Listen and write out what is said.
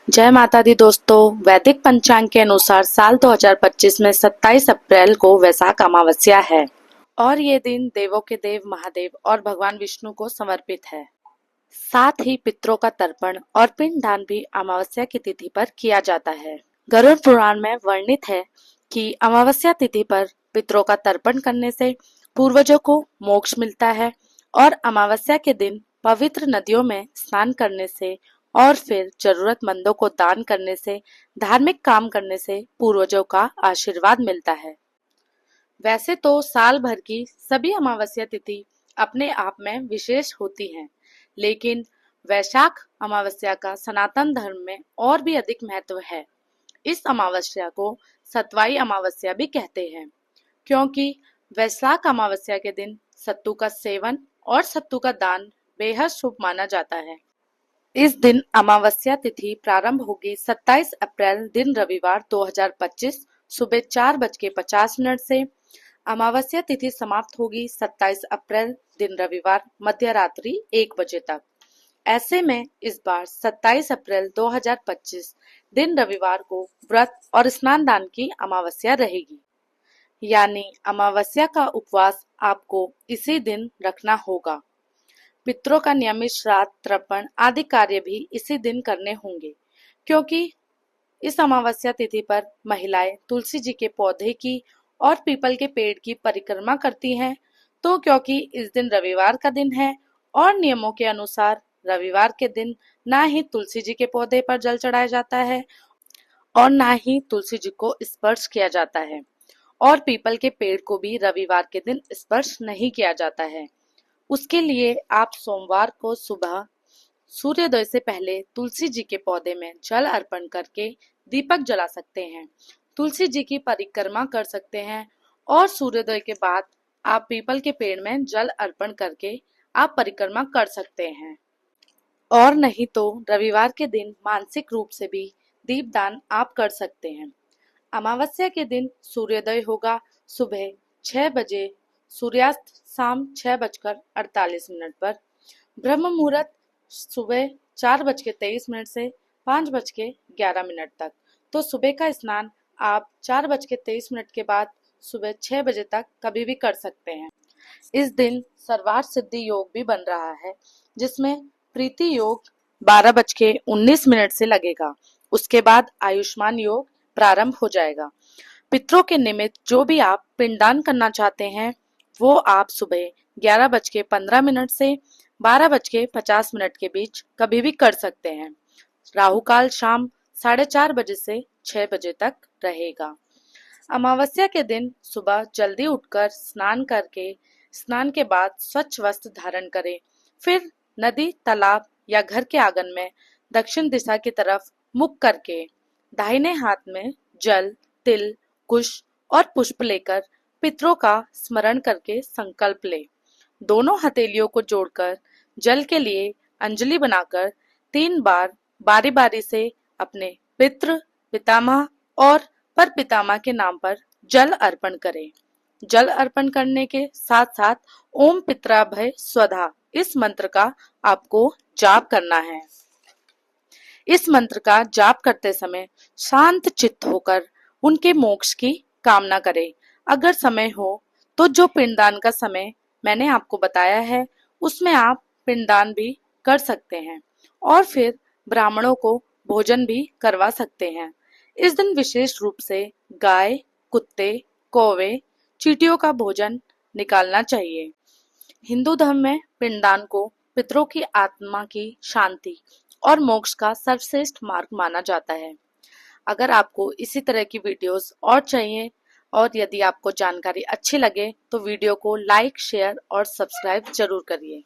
जय माता दी दोस्तों। वैदिक पंचांग के अनुसार साल 2025 में 27 अप्रैल को वैशाख अमावस्या है और ये दिन देवों के देव महादेव और भगवान विष्णु को समर्पित है। साथ ही पितरों का तर्पण और पिंडदान भी अमावस्या की तिथि पर किया जाता है। गरुड़ पुराण में वर्णित है कि अमावस्या तिथि पर पितरों का तर्पण करने से पूर्वजों को मोक्ष मिलता है और अमावस्या के दिन पवित्र नदियों में स्नान करने से और फिर जरूरतमंदों को दान करने से, धार्मिक काम करने से पूर्वजों का आशीर्वाद मिलता है। वैसे तो साल भर की सभी अमावस्या तिथि अपने आप में विशेष होती हैं, लेकिन वैशाख अमावस्या का सनातन धर्म में और भी अधिक महत्व है। इस अमावस्या को सतवाई अमावस्या भी कहते हैं, क्योंकि वैशाख अमावस्या के दिन सत्तू का सेवन और सत्तू का दान बेहद शुभ माना जाता है। इस दिन अमावस्या तिथि प्रारंभ होगी 27 अप्रैल दिन रविवार 2025 सुबह 4:50 से। अमावस्या तिथि समाप्त होगी 27 अप्रैल दिन रविवार मध्यरात्रि 1 बजे तक। ऐसे में इस बार 27 अप्रैल 2025 दिन रविवार को व्रत और स्नान दान की अमावस्या रहेगी, यानी अमावस्या का उपवास आपको इसी दिन रखना होगा। पितरों का नियमित श्राद्ध, तर्पण आदि कार्य भी इसी दिन करने होंगे, क्योंकि इस अमावस्या तिथि पर महिलाएं तुलसी जी के पौधे की और पीपल के पेड़ की परिक्रमा करती हैं। तो क्योंकि इस दिन रविवार का दिन है और नियमों के अनुसार रविवार के दिन ना ही तुलसी जी के पौधे पर जल चढ़ाया जाता है और ना ही तुलसी जी को स्पर्श किया जाता है, और पीपल के पेड़ को भी रविवार के दिन स्पर्श नहीं किया जाता है। उसके लिए आप सोमवार को सुबह सूर्योदय से पहले तुलसी जी के पौधे में जल अर्पण करके दीपक जला सकते हैं, तुलसी जी की परिक्रमा कर सकते हैं और सूर्योदय के बाद आप पीपल के पेड़ में जल अर्पण करके आप परिक्रमा कर सकते हैं। और नहीं तो रविवार के दिन मानसिक रूप से भी दीपदान आप कर सकते हैं। अमावस्या के दिन सूर्योदय होगा सुबह 6 बजे, सूर्यास्त शाम 6:48 पर। ब्रह्म मुहूर्त सुबह 4:23 से 5:11 तक। तो सुबह का स्नान आप 4:23 के बाद सुबह 6 बजे तक कभी भी कर सकते हैं। इस दिन सर्वार्थ सिद्धि योग भी बन रहा है, जिसमें प्रीति योग 12:19 से लगेगा। उसके बाद आयुष्मान योग प्रारंभ हो जाएगा। पितरों के निमित्त जो भी आप पिंडदान करना चाहते हैं वो आप सुबह 11:15 से 12:50 के बीच कभी भी कर सकते हैं। राहु काल शाम 4:30 बजे से 6 बजे तक रहेगा। अमावस्या के दिन सुबह जल्दी उठकर स्नान करके स्नान के बाद स्वच्छ वस्त्र धारण करें। फिर नदी, तालाब या घर के आंगन में दक्षिण दिशा की तरफ मुख करके दाहिने हाथ में जल, तिल, कुश और पुष्प लेकर पितरों का स्मरण करके संकल्प ले। दोनों हथेलियों को जोड़कर जल के लिए अंजलि बनाकर 3 बार बारी बारी से अपने पितृ, पितामह और पर पितामह के नाम पर जल अर्पण करें। जल अर्पण करने के साथ साथ ओम पित्राभय स्वधा इस मंत्र का आपको जाप करना है। इस मंत्र का जाप करते समय शांत चित्त होकर उनके मोक्ष की कामना करें। अगर समय हो तो जो पिंडदान का समय मैंने आपको बताया है उसमें आप पिंडदान भी कर सकते हैं और फिर ब्राह्मणों को भोजन भी करवा सकते हैं। इस दिन विशेष रूप से गाय, कुत्ते, कौवे, चींटियों का भोजन निकालना चाहिए। हिंदू धर्म में पिंडदान को पितरों की आत्मा की शांति और मोक्ष का सर्वश्रेष्ठ मार्ग माना जाता है। अगर आपको इसी तरह की वीडियोस और चाहिए और यदि आपको जानकारी अच्छी लगे तो वीडियो को लाइक, शेयर और सब्सक्राइब जरूर करिए।